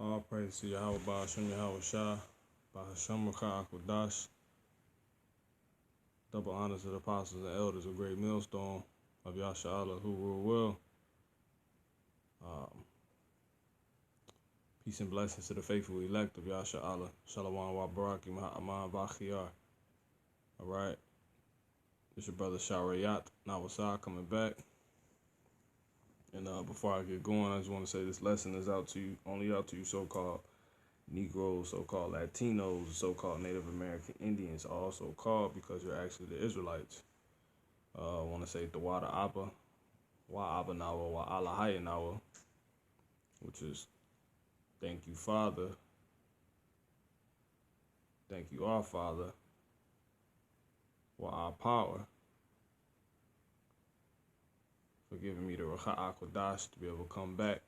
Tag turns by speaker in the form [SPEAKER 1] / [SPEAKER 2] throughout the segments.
[SPEAKER 1] All praise to Yahweh Ba'ashem Yahweh Shah, Ba'ashem Rakah Akwadash. Double honors to the apostles and elders of Great Millstone of Yasha Allah who rule well. Peace and blessings to the faithful elect of Yasha Allah. Shalom wa baraki ma'aman v'achiyar. Alright. It's your brother Sharayat Nawasah coming back. And before I get going, I just want to say this lesson is only out to you so-called Negroes, so-called Latinos, so-called Native American Indians, also called because you're actually the Israelites. I want to say Tawada Abba, Wa Abba Nawa, Wa Alahaya Nawa, which is thank you, Father. Thank you, our Father. Wa our power. For giving me the Rakha Akwadash to be able to come back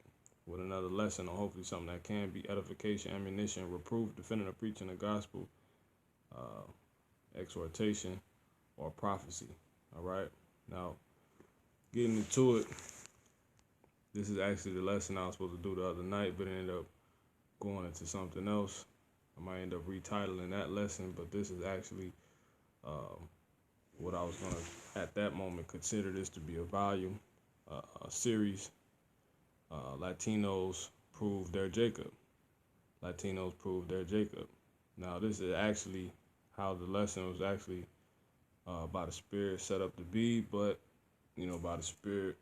[SPEAKER 1] with another lesson, or hopefully something that can be edification, ammunition, reproof, defending, or preaching the gospel, exhortation, or prophecy. All right. Now, getting into it, this is actually the lesson I was supposed to do the other night, but it ended up going into something else. I might end up retitling that lesson, but this is actually what I was going to, at that moment, consider this to be a volume, a series. Latinos prove their Jacob. Latinos prove their Jacob. Now, this is actually how the lesson was actually by the Spirit set up to be, but, by the Spirit,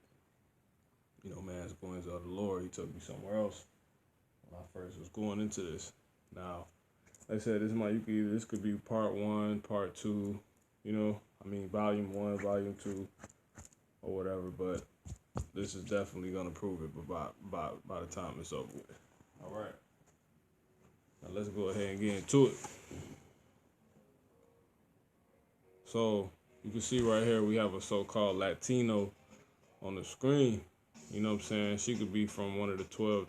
[SPEAKER 1] man's going to the Lord. He took me somewhere else when I first was going into this. Now, like I said, this could be part 1, part 2, volume 1, volume 2, or whatever, but this is definitely going to prove it by the time it's over with. All right. Now let's go ahead and get into it. So you can see right here we have a so-called Latino on the screen. You know what I'm saying? She could be from one of the 12,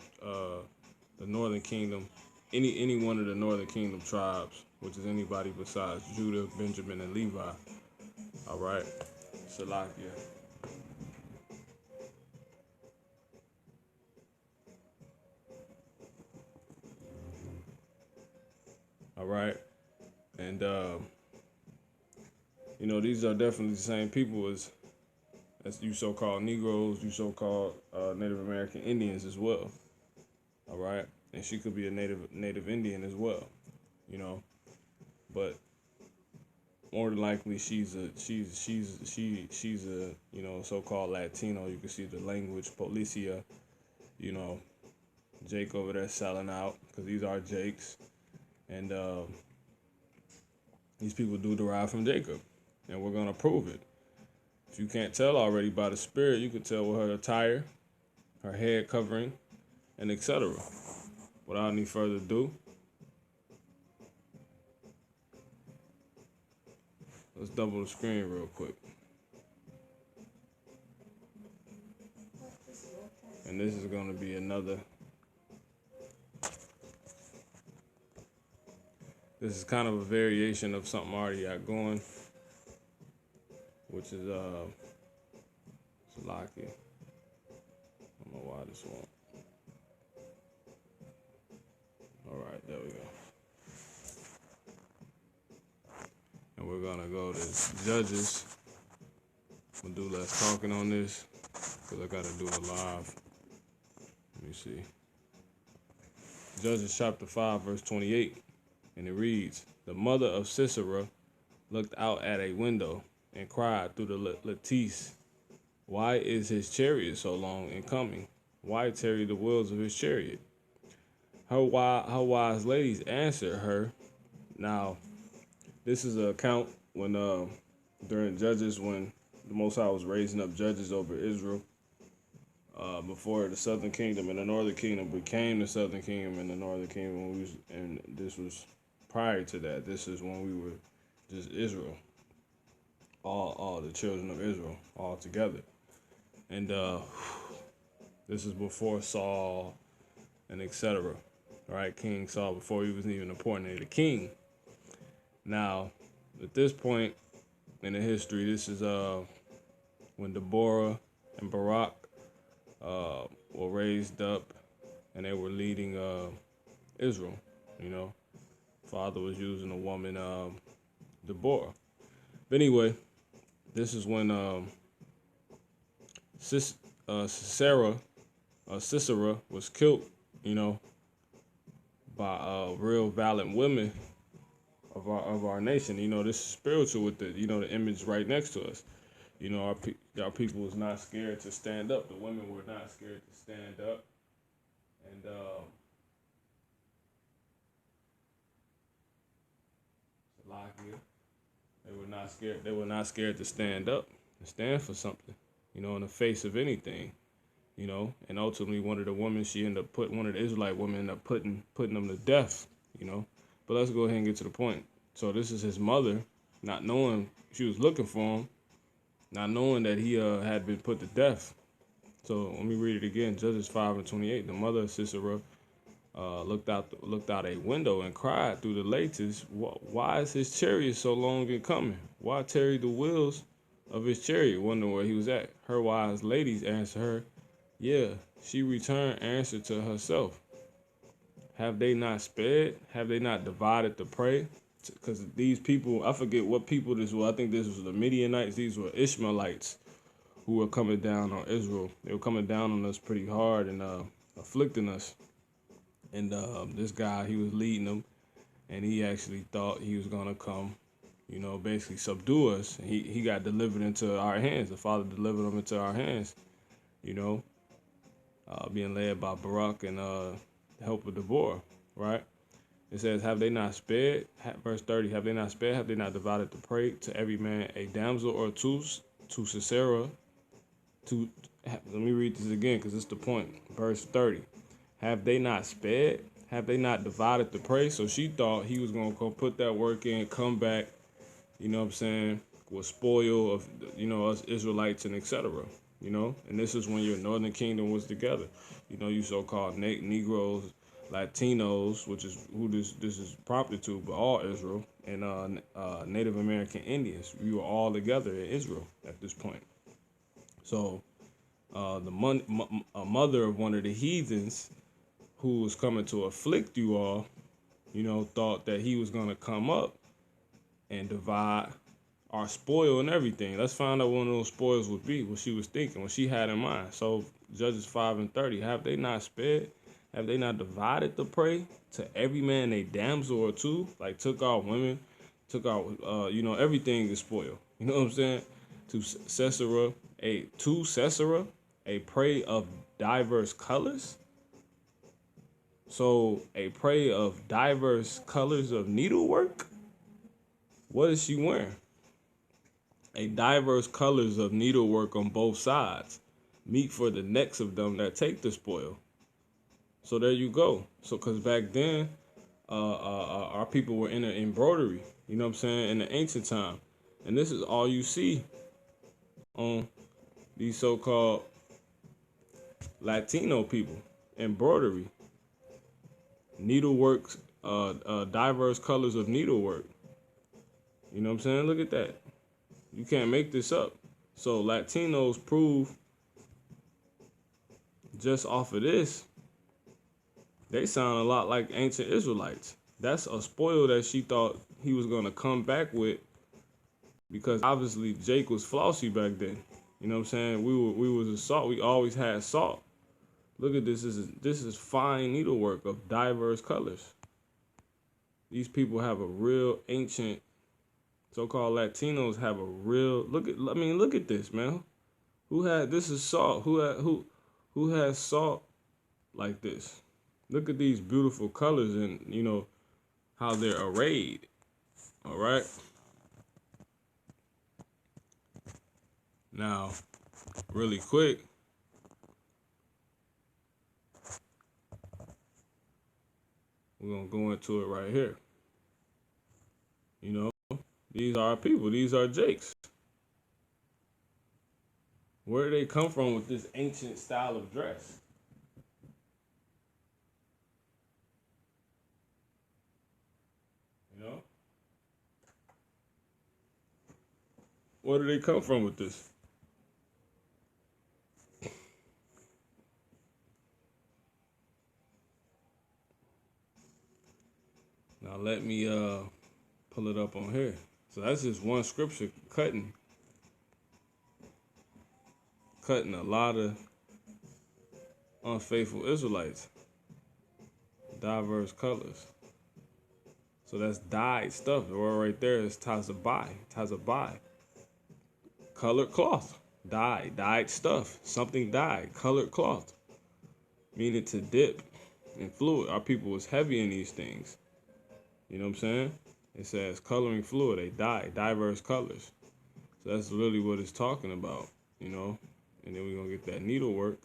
[SPEAKER 1] the Northern Kingdom, any one of the Northern Kingdom tribes, which is anybody besides Judah, Benjamin, and Levi. All right. Salakia. All right. And, these are definitely the same people as you so-called Negroes, you so-called Native American Indians as well. All right. And she could be a Native Indian as well, but more than likely she's a so-called Latino. You can see the language, Policia, Jake over there selling out because these are Jakes. And these people do derive from Jacob, and we're going to prove it. If you can't tell already by the Spirit, you can tell with her attire, her head covering, and etc. Without any further ado, let's double the screen real quick. And this is going to be another. This is kind of a variation of something I already got going, which is Salaki. I don't know why this won't. All right, there we go. And we're gonna go to Judges. I'm gonna do less talking on this because I gotta do it live. Let me see. Judges chapter 5, verse 28. And it reads, "The mother of Sisera looked out at a window and cried through the lattice, 'Why is his chariot so long in coming? Why tarry the wheels of his chariot?' Her wise ladies answered her." Now, this is an account when during Judges, when the Most High was raising up judges over Israel, before the Southern Kingdom and the Northern Kingdom became the Southern Kingdom and the Northern Kingdom, and this was prior to that. This is when we were just Israel, all the children of Israel, all together. And this is before Saul and etc. Right, King Saul, before he was even appointed a king. Now, at this point in the history, this is when Deborah and Barak were raised up, and they were leading Israel. You know, father was using a woman, Deborah. But anyway, this is when Sis, Sisera, Sisera was killed. You know, by real valiant women of our nation. You know, this is spiritual with the the image right next to us. You know, our people was not scared to stand up. The women were not scared to stand up, and Salakia, they were not scared. They were not scared to stand up and stand for something. You know, in the face of anything. You know, and ultimately one of the women she ended up putting one of the Israelite women ended up putting them to death. You know, but let's go ahead and get to the point. So this is his mother, not knowing she was looking for him, not knowing that he had been put to death. So let me read it again. Judges 5:28. The mother of Sisera looked out a window and cried through the lattice, "Why is his chariot so long in coming? Why tarry the wheels of his chariot?" Wondering where he was at. Her wise ladies answered her, "Yeah." She returned answer to herself, "Have they not sped? Have they not divided the prey?" Because these people, I forget what people this was. I think this was the Midianites. These were Ishmaelites who were coming down on Israel. They were coming down on us pretty hard and afflicting us. And this guy, he was leading them, and he actually thought he was gonna come, basically subdue us. And he got delivered into our hands. The Father delivered him into our hands. You know, being led by Barak and the help of Deborah, right? It says, "Have they not spared?" Verse 30. "Have they not spared? Have they not divided the prey to every man a damsel or two to Sisera?" To let me read this again because it's the point. Verse 30. "Have they not spared? Have they not divided the prey?" So she thought he was gonna go put that work in, come back, you know what I'm saying, with spoil of us Israelites and etc. And this is when your northern kingdom was together. You so-called Negroes, Latinos, which is who this is prompted to, but all Israel and Native American Indians. We were all together in Israel at this point. So a mother of one of the heathens who was coming to afflict you all, thought that he was going to come up and divide our spoil and everything. Let's find out what one of those spoils would be, what she was thinking, what she had in mind. So Judges 5:30, "Have they not spared? Have they not divided the prey to every man a damsel or two?" Like took out women, took out, everything is spoil. You know what I'm saying? To Sisera, a prey of diverse colors. So a prey of diverse colors of needlework. What is she wearing? A diverse colors of needlework on both sides, meet for the necks of them that take the spoil. So there you go. So because back then, our people were in an embroidery. You know what I'm saying? In the ancient time, and this is all you see on these so-called Latino people: embroidery, needlework, diverse colors of needlework. You know what I'm saying? Look at that. You can't make this up. So Latinos prove just off of this, they sound a lot like ancient Israelites. That's a spoil that she thought he was gonna come back with, because obviously Jake was flossy back then. You know what I'm saying? We was a salt. We always had salt. Look at this. This is fine needlework of diverse colors. These people have a real ancient, so-called Latinos have a real look at. I mean, look at this, man. Who had this is salt? Who has salt like this? Look at these beautiful colors and how they're arrayed. All right. Now, really quick, we're gonna go into it right here. These are our people. These are Jakes. Where do they come from with this ancient style of dress? You know, where do they come from with this? Now let me pull it up on here. So that's just one scripture cutting a lot of unfaithful Israelites, diverse colors. So that's dyed stuff. The word right there is tazabai. Tazabai. Colored cloth. Dyed stuff. Something dyed. Colored cloth. Meaning to dip in fluid. Our people was heavy in these things. You know what I'm saying? It says coloring fluid. They dye diverse colors. So that's really what it's talking about, you know. And then we're gonna get that needlework.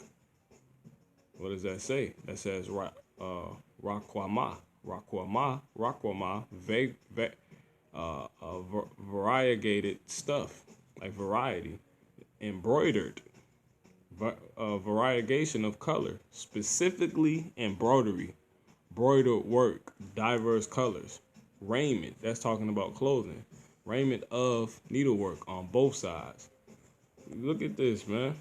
[SPEAKER 1] What does that say? That says rakwama, variegated stuff, like variety, embroidered, variegation of color, specifically embroidery, broidered work, diverse colors, raiment. That's talking about clothing, raiment of needlework on both sides. Look at this, man.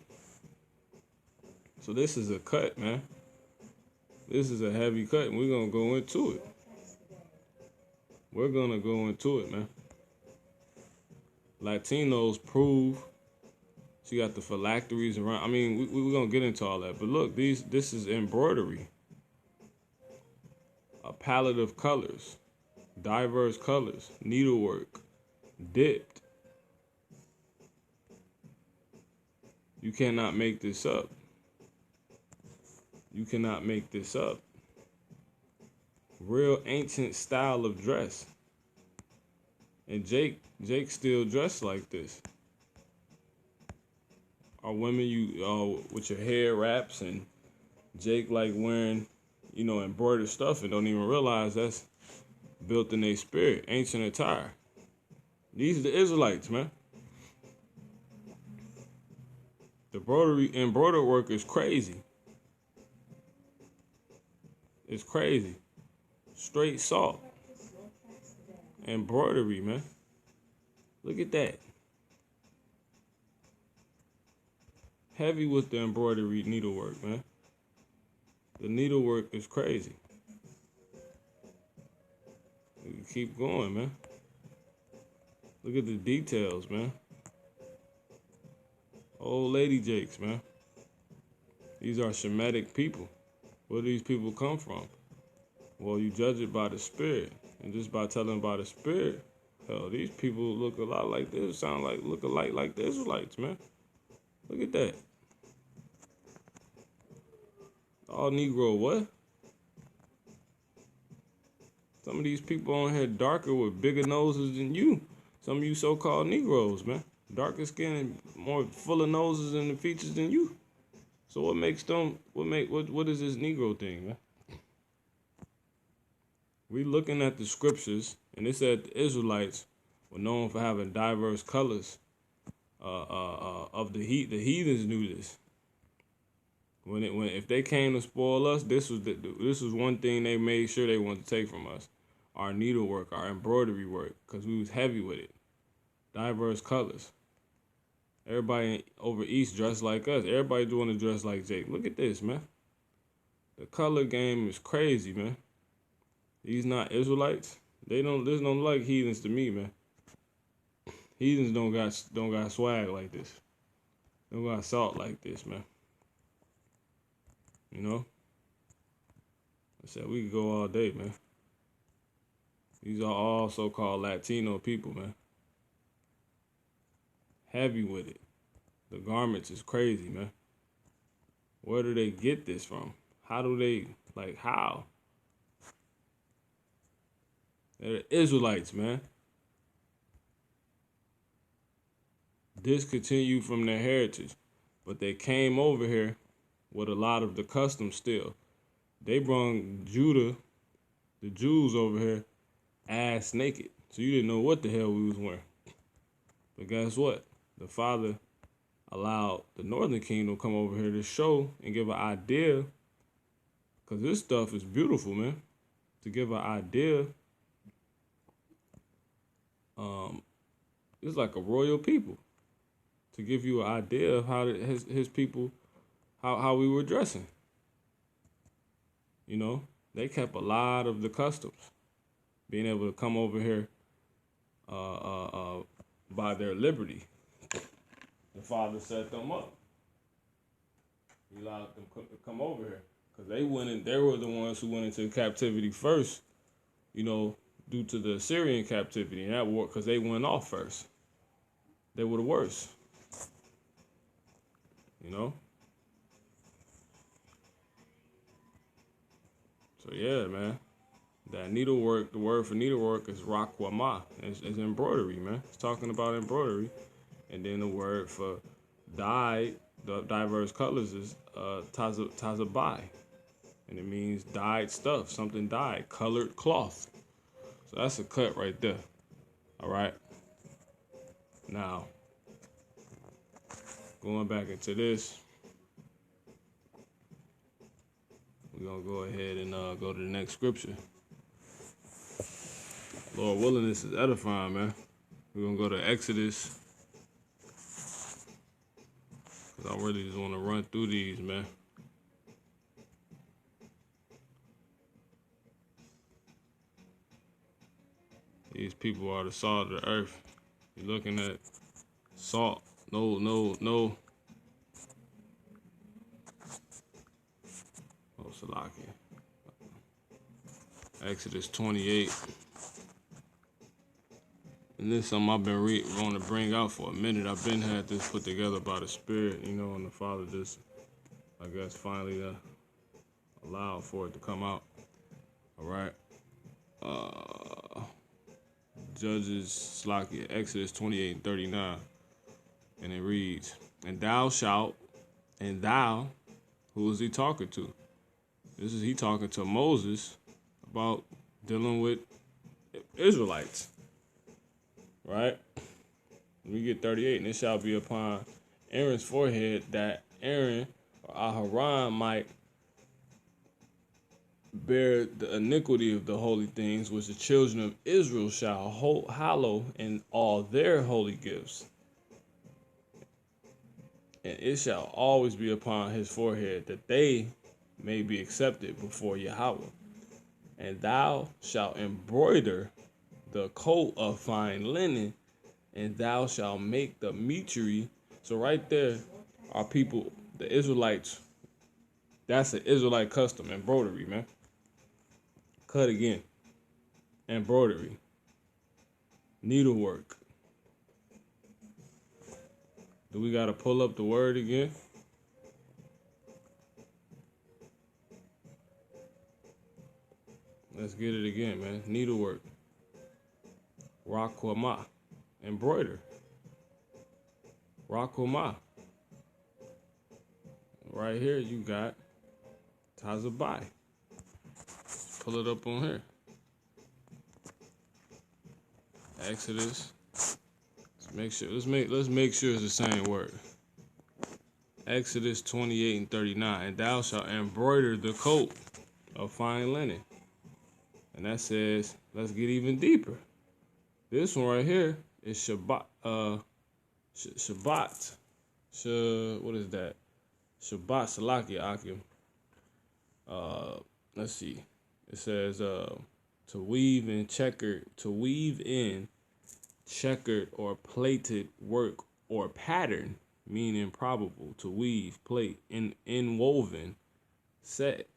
[SPEAKER 1] So this is a cut, man. This is a heavy cut, and we're gonna go into it. We're gonna go into it, man. Latinos prove. So you got the phylacteries around. I mean, we're gonna get into all that. But look, this is embroidery. A palette of colors, diverse colors, needlework, dipped. You cannot make this up. You cannot make this up. Real ancient style of dress. And Jake still dressed like this. Are women you with your hair wraps, and Jake like wearing, embroidered stuff and don't even realize that's built in their spirit, ancient attire. These are the Israelites, man. The embroidered work is crazy. It's crazy. Straight salt. Embroidery, man. Look at that. Heavy with the embroidery needlework, man. The needlework is crazy. We keep going, man. Look at the details, man. Old lady Jakes, man. These are Shemitic people. Where do these people come from? Well, you judge it by the spirit. And just by telling by the spirit, hell, these people look a lot like this, look alike like the Israelites, man. Look at that. All Negro, what? Some of these people on here darker with bigger noses than you. Some of you so-called Negroes, man. Darker skin and more full of noses and the features than you. So what makes them, what is this Negro thing, man? We looking at the scriptures, and it said the Israelites were known for having diverse colors of the heat. The heathens knew this. If they came to spoil us, this was one thing they made sure they wanted to take from us: our needlework, our embroidery work, because we was heavy with it. Diverse colors. Everybody over east dressed like us. Everybody doing to dress like Jake. Look at this, man. The color game is crazy, man. These not Israelites. They don't look like heathens to me, man. Heathens don't got swag like this. Don't got salt like this, man. You know? I said we could go all day, man. These are all so-called Latino people, man. Heavy with it. The garments is crazy, man. Where do they get this from? How do they, how? They're the Israelites, man. Discontinued from their heritage. But they came over here with a lot of the customs still. They brung Judah, the Jews over here, ass naked. So you didn't know what the hell we was wearing. But guess what? The Father allowed the Northern Kingdom to come over here to show and give an idea. Because this stuff is beautiful, man. To give an idea. It's like a royal people. To give you an idea of how his people, how we were dressing. You know, they kept a lot of the customs. being able to come over here by their liberty. The Father set them up. He allowed them to come over here because they went in. They were the ones who went into captivity first. Due to the Assyrian captivity and that war, because they went off first. They were the worst. So yeah, man. That needlework, the word for needlework is rakwama. It's embroidery, man. It's talking about embroidery. And then the word for dyed, the diverse colors is tazabai. And it means dyed stuff, something dyed, colored cloth. So that's a cut right there. All right. Now, going back into this, we're going to go ahead and go to the next scripture. Lord willing, this is edifying, man. We're going to go to Exodus. Because I really just want to run through these, man. These people are the salt of the earth. You're looking at salt. No. Oh, Salaki. Exodus 28. And this is something I've been going to bring out for a minute. I've been had this put together by the Spirit, and the Father just, I guess, finally allowed for it to come out. All right. Judges, Slakia, Exodus 28:39. And it reads, and thou, who is he talking to? He talking to Moses about dealing with Israelites. Right? We get 38, and it shall be upon Aaron's forehead that Aaron or Aharon might bear the iniquity of the holy things which the children of Israel shall hallow in all their holy gifts. And it shall always be upon his forehead that they may be accepted before Yahweh. And thou shalt embroider the coat of fine linen, and thou shalt make the mitre. So right there are people, the Israelites. That's an Israelite custom, embroidery, man. Cut again. Embroidery. Needlework. Do we got to pull up the word again? Let's get it again, man. Needlework. Rakwama. Embroider. Rakwama. Right here you got Tazabai. Pull it up on here. Exodus. Let's make sure it's the same word. Exodus 28:39. And thou shalt embroider the coat of fine linen. And that says, let's get even deeper. This one right here is Shabbat. Shabbat. What is that? Shabbat Salaki Akim. Let's see. It says to weave in checkered or plated work or pattern, meaning probable, to weave, plate, inwoven, set.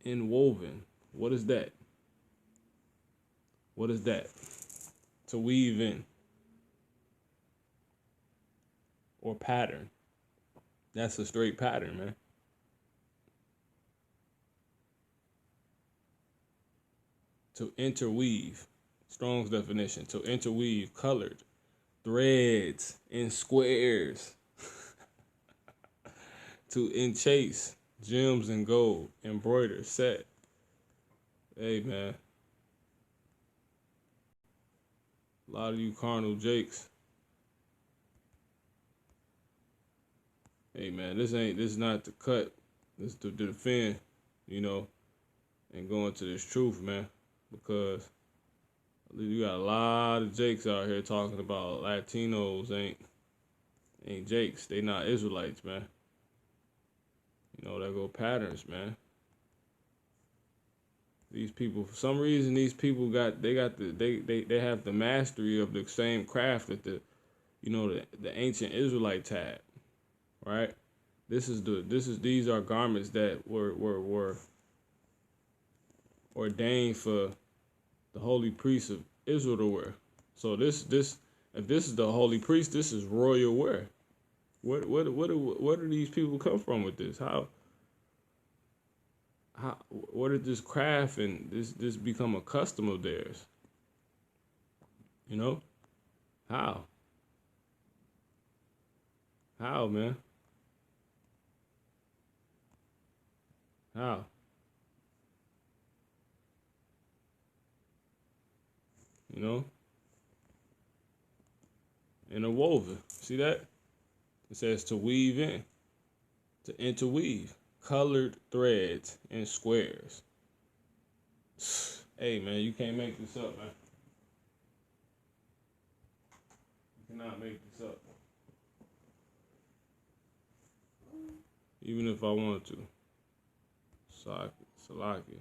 [SPEAKER 1] Inwoven. What is that? What is that? To weave in. Or pattern. That's a straight pattern, man. To interweave. Strong's definition. To interweave colored threads in squares. To enchase gems and gold. Embroider. Set. Hey, man. A lot of you carnal jakes. Hey, man, this is not to cut. This is to defend, and go into this truth, man. Because you got a lot of jakes out here talking about Latinos ain't jakes. They not Israelites, man. That go patterns, man. These people, for some reason, these people they have the mastery of the same craft that the ancient Israelites had, right? These are garments that were ordained for the holy priests of Israel to wear. So if this is the holy priest, this is royal wear. Where do these people come from with this? Where did this craft and this become a custom of theirs? You know? How? How, man? How? You know? Interwoven. See that? It says to weave in, to interweave colored threads and squares. Hey, man, you can't make this up, man. You cannot make this up. Even if I wanted to. Salaki.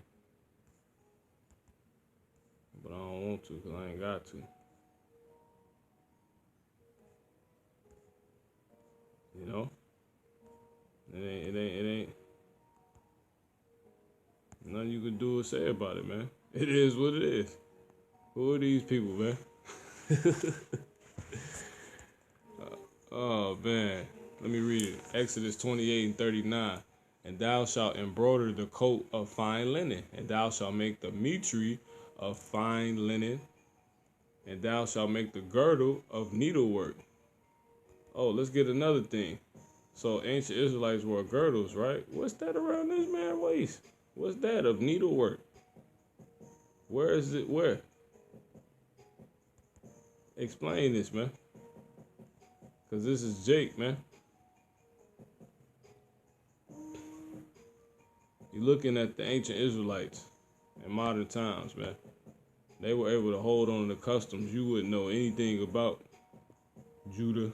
[SPEAKER 1] But I don't want to because I ain't got to. You know? It ain't nothing you can do or say about it, man. It is what it is. Who are these people, man? Oh, man. Let me read it. Exodus 28:39. And thou shalt embroider the coat of fine linen, and thou shalt make the mitre of fine linen, and thou shalt make the girdle of needlework. Oh, let's get another thing. So ancient Israelites wore girdles, right? What's that around this man's waist? What's that of needlework? Where is it? Where? Explain this, man. Because this is Jake, man. You're looking at the ancient Israelites in modern times, man. They were able to hold on to customs you wouldn't know anything about. Judah.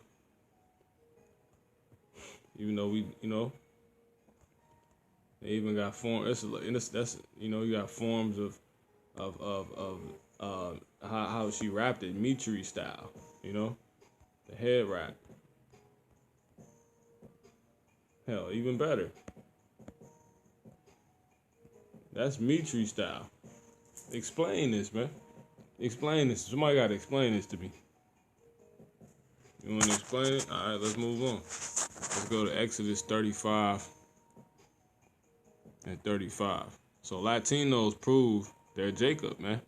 [SPEAKER 1] Even though they even got forms. You got forms of how she wrapped it, mitre style. The head wrap. Hell, even better. That's mitre style. Explain this, man. Explain this. Somebody got to explain this to me. You want to explain it? All right, let's move on. Let's go to Exodus 35 and 35. So Latinos prove they're Jacob, man.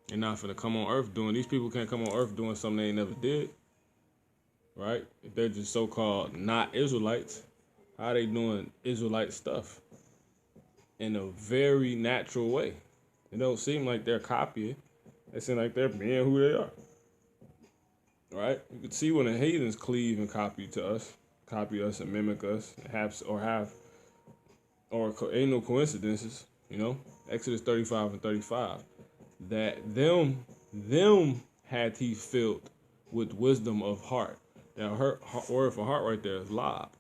[SPEAKER 1] They're not finna come on earth doing, these people can't come on earth doing something they ain't never did. Right? If they're just so-called not Israelites, how they doing Israelite stuff in a very natural way? It don't seem like they're copying. They seem like they're being who they are. Right? You can see when the heathens cleave and copy us and mimic us, or ain't no coincidences, Exodus 35 and 35. That them had he filled with wisdom of heart. Now, her word for heart right there is lob,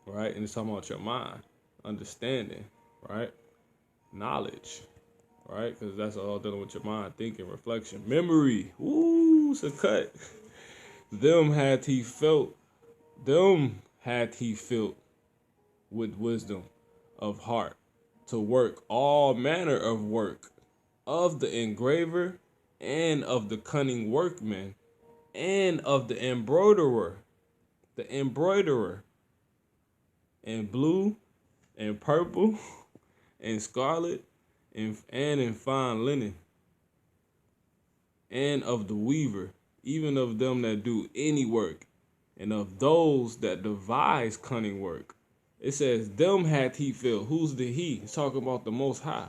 [SPEAKER 1] right? And it's talking about your mind, understanding, right? Knowledge, right? Because that's all dealing with your mind, thinking, reflection, memory. Ooh, it's a cut. Them had he filled with wisdom of heart to work all manner of work of the engraver and of the cunning workman and of the embroiderer, in blue and purple and scarlet and in fine linen, and of the weaver, even of them that do any work, and of those that devise cunning work. It says, them hath he filled. Who's the he? It's talking about the Most High.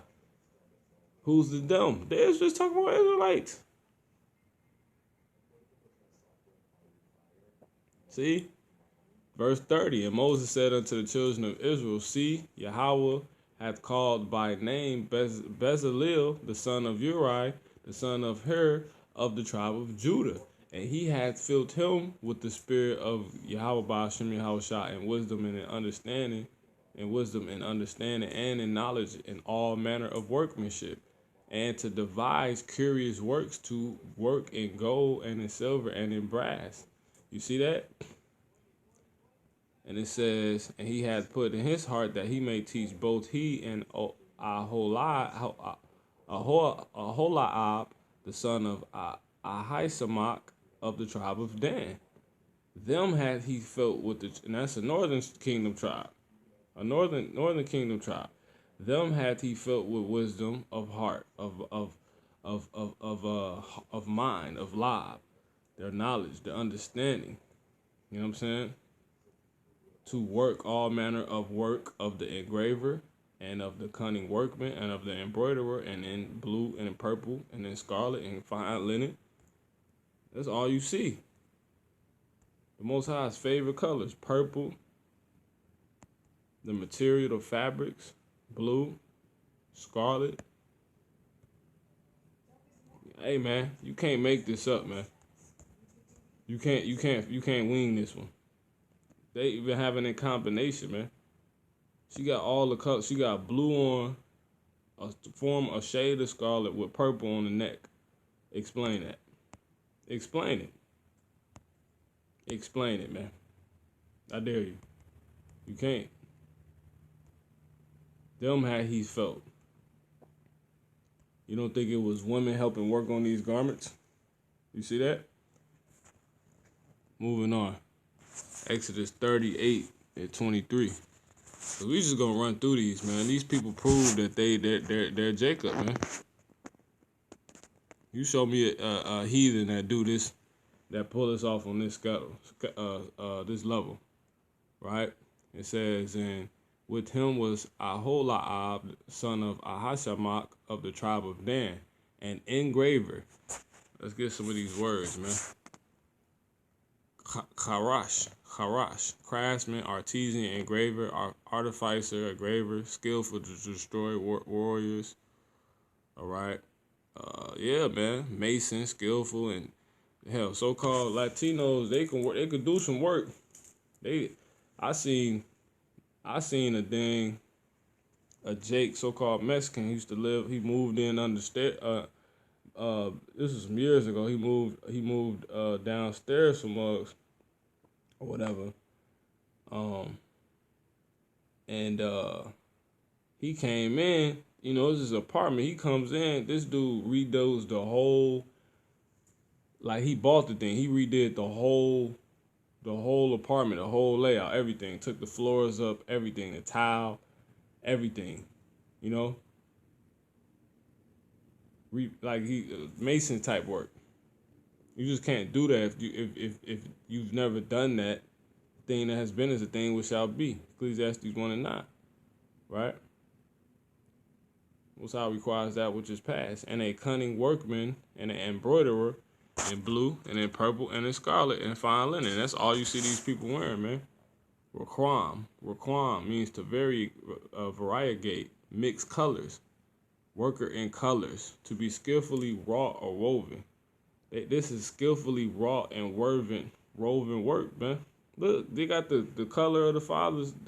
[SPEAKER 1] Who's the them? They're just talking about Israelites. See? Verse 30, and Moses said unto the children of Israel, see, Yahweh hath called by name Bezalel, the son of Uri, the son of Hur, of the tribe of Judah. And he hath filled him with the spirit of Yahweh Ba'ashem Yahushua and wisdom and in understanding, in wisdom and understanding and in knowledge in all manner of workmanship, and to devise curious works, to work in gold and in silver and in brass. You see that? And it says, and he had put in his heart that he may teach both he and Aholiab, the son of Ahisamach of the tribe of Dan. Them had he filled with the, and that's a northern kingdom tribe, a northern kingdom tribe. Them had he filled with wisdom of heart, of mind, of lob, their knowledge, their understanding. You know what I'm saying? To work all manner of work of the engraver and of the cunning workman and of the embroiderer, and in blue and in purple and in scarlet and fine linen. That's all you see. The Most High's favorite colors: purple, the material, the fabrics, blue, scarlet. Hey man, you can't make this up, man. You can't wing this one. They even have it in combination, man. She got all the colors. She got blue on, a shade of scarlet with purple on the neck. Explain that. Explain it. Explain it, man. I dare you. You can't. Them how he felt. You don't think it was women helping work on these garments? You see that? Moving on. Exodus 38 and 23. So we just gonna run through these, man. These people prove that they're Jacob, man. You show me a heathen that do this, that pull us off on this this level, right? It says, and with him was Aholiab, son of Ahisamach of the tribe of Dan, an engraver. Let's get some of these words, man. Charash, craftsman, artisan, engraver, artificer, engraver, skillful to destroy warriors. All right. Yeah, man. Mason, skillful, and hell, so-called Latinos, they can work. They could do some work. I seen a Jake, so-called Mexican. He used to live. He moved in understairs. This was some years ago. He moved downstairs from us or whatever. And he came in. You know, this is his apartment. He comes in. This dude redoes the whole. Like, he bought the thing. He redid the whole apartment, the whole layout, everything. Took the floors up, everything, the tile, everything. You know. Mason type work. You just can't do that if you've never done that. Thing that has been is a thing which shall be. Ecclesiastes 1:9, right? Most High requires that which is past, and a cunning workman and an embroiderer in blue and in purple and in scarlet and fine linen. That's all you see these people wearing, man. Raquam means to variegate, mix colors. Worker in colors, to be skillfully wrought or woven. This is skillfully wrought and woven work, man. Look, they got the color of the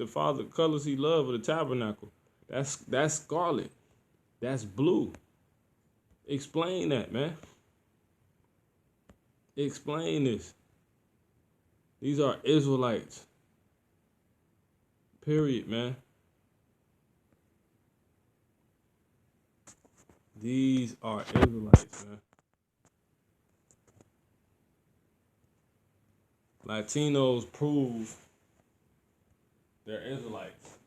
[SPEAKER 1] father colors he loved of the tabernacle. That's scarlet. That's blue. Explain that, man. Explain this. These are Israelites. Period, man. These are Israelites, man. Latinos prove they're Israelites.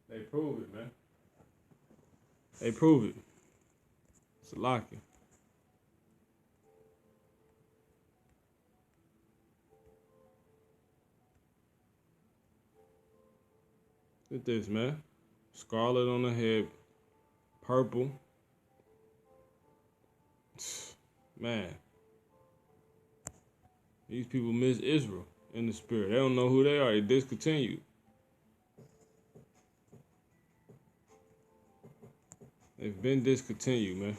[SPEAKER 1] They prove it, man. They prove it. It's a lock-in. Look at this, man. Scarlet on the head, purple. Man, these people miss Israel in the spirit. They don't know who they are. They discontinued. They've been discontinued, man.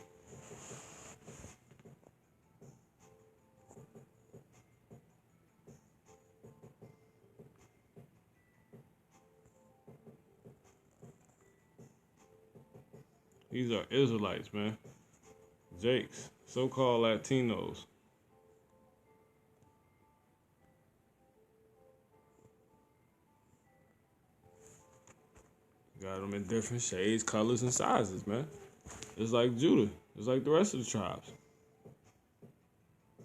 [SPEAKER 1] These are Israelites, man. JAKES, so-called Latinos. Got them in different shades, colors, and sizes, man. It's like Judah. It's like the rest of the tribes.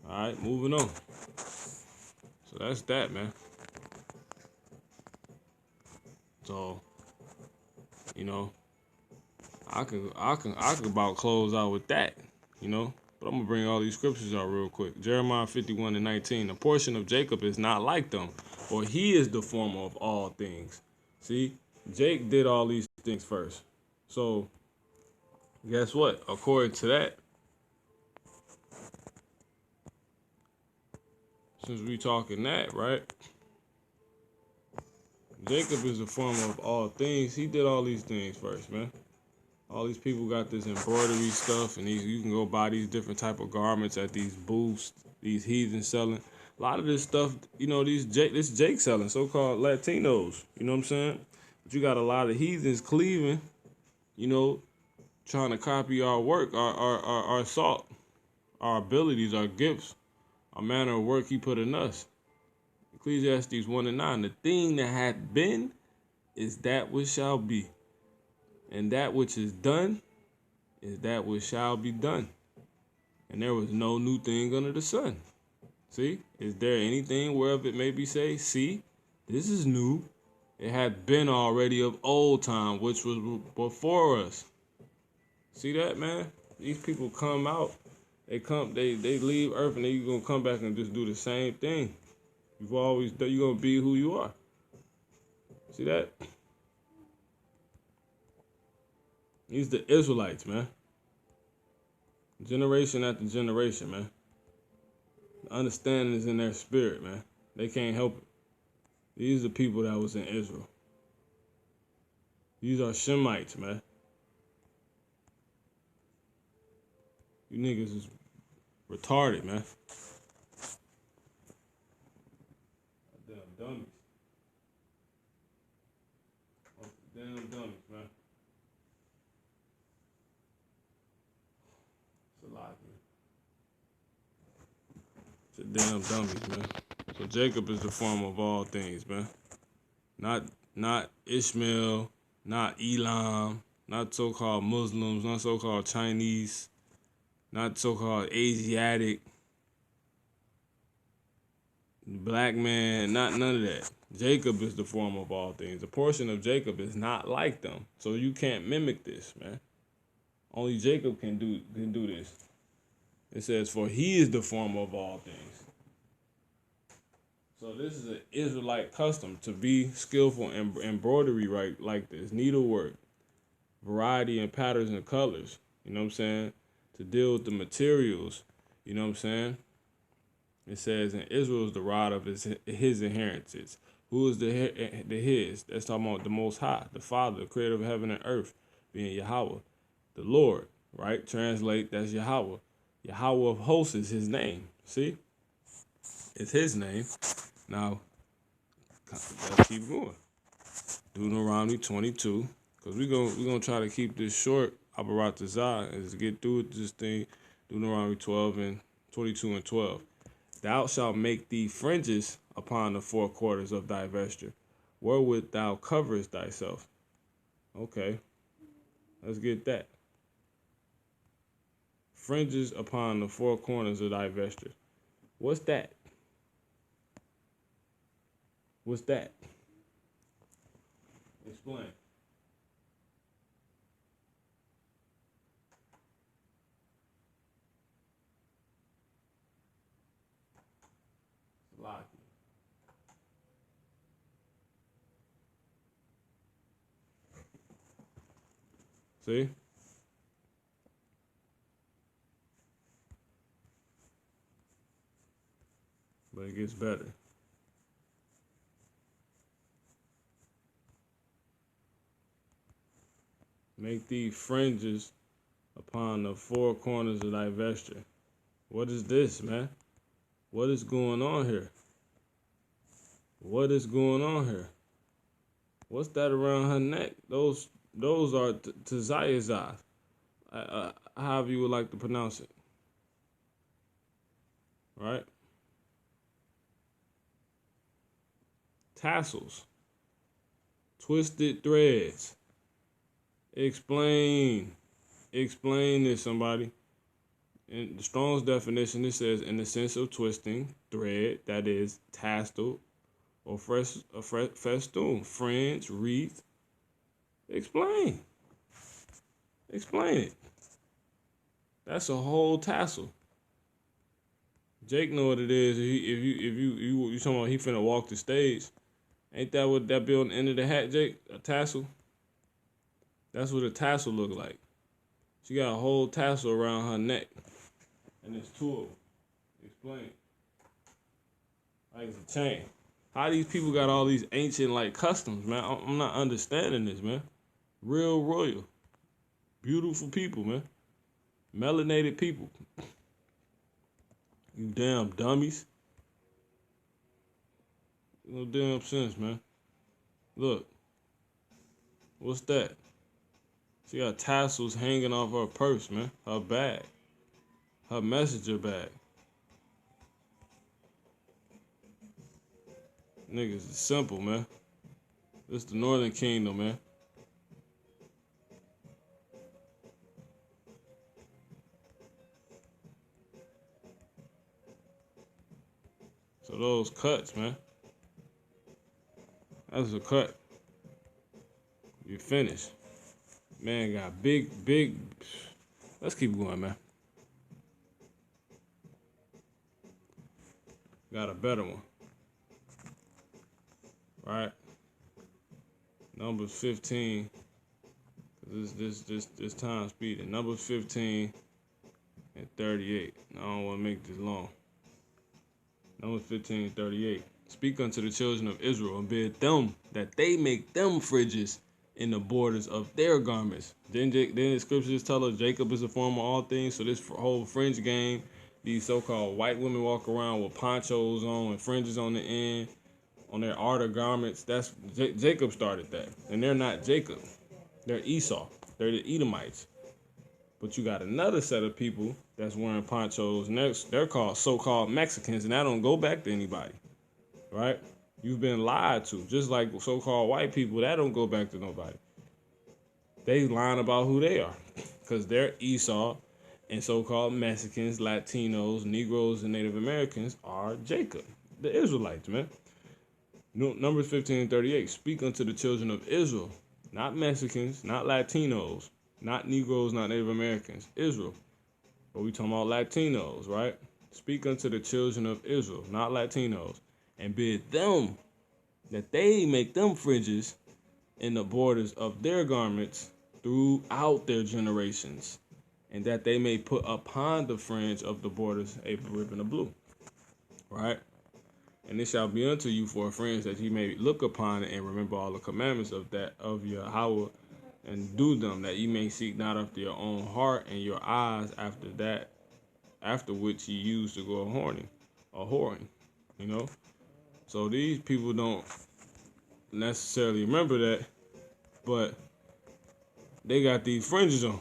[SPEAKER 1] All right, moving on. So that's that, man. So, you know, I can about close out with that, you know. But I'm gonna bring all these scriptures out real quick. Jeremiah 51:19. A portion of Jacob is not like them, for he is the former of all things. See, Jake did all these things first. So, guess what? According to that, since we talking that, right? Jacob is the former of all things. He did all these things first, man. All these people got this embroidery stuff, and you can go buy these different type of garments at these booths, these heathens selling. A lot of this stuff, you know, this Jake selling, so-called Latinos. You know what I'm saying? But you got a lot of heathens cleaving, you know, trying to copy our work, our salt, our abilities, our gifts, our manner of work he put in us. Ecclesiastes 1:9. The thing that hath been is that which shall be, and that which is done is that which shall be done. And there was no new thing under the sun. See, is there anything whereof it may be say, see, this is new? It had been already of old time, which was before us. See that, man? These people come out, they leave earth, and then you're gonna come back and just do the same thing. You're gonna be who you are. See that? These the Israelites, man. Generation after generation, man. The understanding is in their spirit, man. They can't help it. These are the people that was in Israel. These are Shemites, man. You niggas is retarded, man. Damn dummies. Damn dummies, man. It's a lot, man. It's a damn dummies, man. So Jacob is the former of all things, man. Not Ishmael, not Elam, not so-called Muslims, not so-called Chinese, not so-called Asiatic, black man, not none of that. Jacob is the former of all things. A portion of Jacob is not like them. So you can't mimic this, man. Only Jacob can do this. It says, for he is the former of all things. So this is an Israelite custom to be skillful in embroidery, right, like this, needlework, variety and patterns and colors. You know what I'm saying? To deal with the materials. You know what I'm saying? It says, and Israel is the rod of his inheritance. Who is the his? That's talking about the Most High, the Father, the creator of heaven and earth, being Yahweh. The Lord, right? Translate, that's Yahweh. Yahweh of hosts is his name. See? It's his name. Now, let's keep going. Deuteronomy 22, because we're gonna try to keep this short. Abaratazah, and to get through this thing. Deuteronomy 12 and 22 and 12. Thou shalt make thee fringes upon the four quarters of thy vesture, wherewith thou coverest thyself. Okay, let's get that. Fringes upon the four corners of thy vesture. What's that? What's that? Explain. Lock it. See? But it gets better. Make thee fringes upon the four corners of thy vesture. What is this, man? What is going on here? What is going on here? What's that around her neck? Those are Tazayazah. however you would like to pronounce it, right? Tassels, twisted threads. Explain. Explain this, somebody. In the Strong's definition, it says in the sense of twisting, thread, that is, tassel or festoon, fringe, wreath. Explain. Explain it. That's a whole tassel. Jake know what it is. If you talking about he finna walk the stage, ain't that what that be on the end of the hat, Jake? A tassel. That's what a tassel look like. She got a whole tassel around her neck, and it's two of them. Explain. Like it's a chain. How these people got all these ancient like customs, man? I'm not understanding this, man. Real royal, beautiful people, man. Melanated people. You damn dummies. No damn sense, man. Look. What's that? She got tassels hanging off her purse, man. Her bag. Her messenger bag. Niggas is simple, man. This the Northern Kingdom, man. So those cuts, man. That's a cut. You finished. Man got big. Let's keep going, man. Got a better one. Right? Numbers 15. This time speeding. Numbers 15 and 38. I don't want to make this long. Numbers 15 and 38. Speak unto the children of Israel and bid them that they make them fringes in the borders of their garments. Then the scriptures tell us Jacob is the form of all things. So this whole fringe game, these so-called white women walk around with ponchos on and fringes on the end on their outer garments. That's Jacob started that, and they're not Jacob. They're Esau. They're the Edomites. But you got another set of people that's wearing ponchos, and they're called so-called Mexicans, and that don't go back to anybody, right? You've been lied to, just like so-called white people. That don't go back to nobody. They lying about who they are, because they're Esau, and so-called Mexicans, Latinos, Negroes, and Native Americans are Jacob, the Israelites, man. Numbers 15 and 38. Speak unto the children of Israel, not Mexicans, not Latinos, not Negroes, not Native Americans. Israel. But we talking about Latinos, right? Speak unto the children of Israel, not Latinos, and bid them that they make them fringes in the borders of their garments throughout their generations, and that they may put upon the fringe of the borders a ribbon of blue. Right? And it shall be unto you for a fringe that ye may look upon it and remember all the commandments of Yahweh, and do them, that ye may seek not after your own heart and your eyes after which ye used to go whoring, you know. So these people don't necessarily remember that, but they got these fringes on.